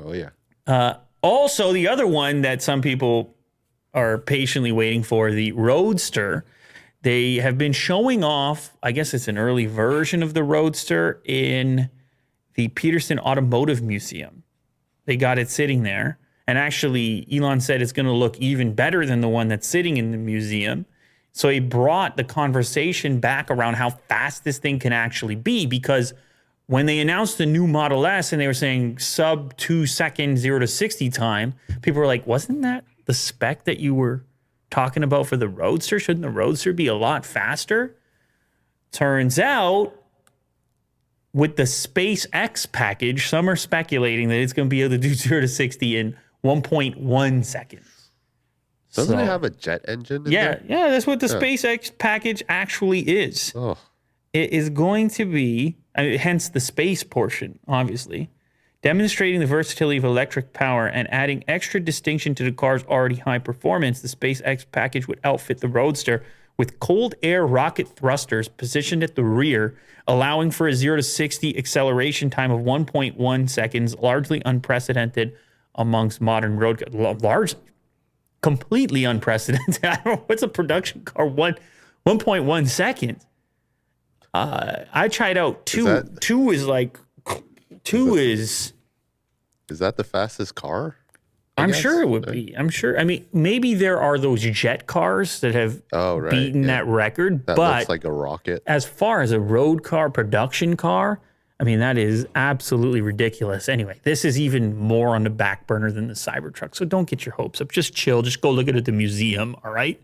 Oh, yeah. Also, the other one that some people are patiently waiting for, the Roadster. They have been showing off, I guess it's an early version of the Roadster in the Peterson Automotive Museum. They got it sitting there. And actually, Elon said it's going to look even better than the one that's sitting in the museum. So he brought the conversation back around how fast this thing can actually be, because when they announced the new Model S and they were saying sub 2 second 0 to 60 time, people were like, wasn't that the spec that you were talking about for the Roadster? Shouldn't the Roadster be a lot faster? Turns out, with the SpaceX package, some are speculating that it's going to be able to do 0 to 60 in 1.1 seconds. Doesn't it have a jet engine in Yeah, there? yeah, that's what the SpaceX package actually is. Oh, It is going to be, hence the space portion, obviously, demonstrating the versatility of electric power and adding extra distinction to the car's already high performance. The SpaceX package would outfit the Roadster with cold air rocket thrusters positioned at the rear, allowing for a 0 to 60 acceleration time of 1.1 seconds, largely unprecedented amongst modern road cars. Completely unprecedented. I don't know, what's a production car? 1.1 seconds. I tried out two. Is that the fastest car? I'm sure it would be. I'm sure. I mean, maybe there are those jet cars that have beaten that record. That but looks like a rocket. As far as a road car, production car, I mean, that is absolutely ridiculous. Anyway, this is even more on the back burner than the Cybertruck. So don't get your hopes up. Just chill. Just go look at it at the museum. All right.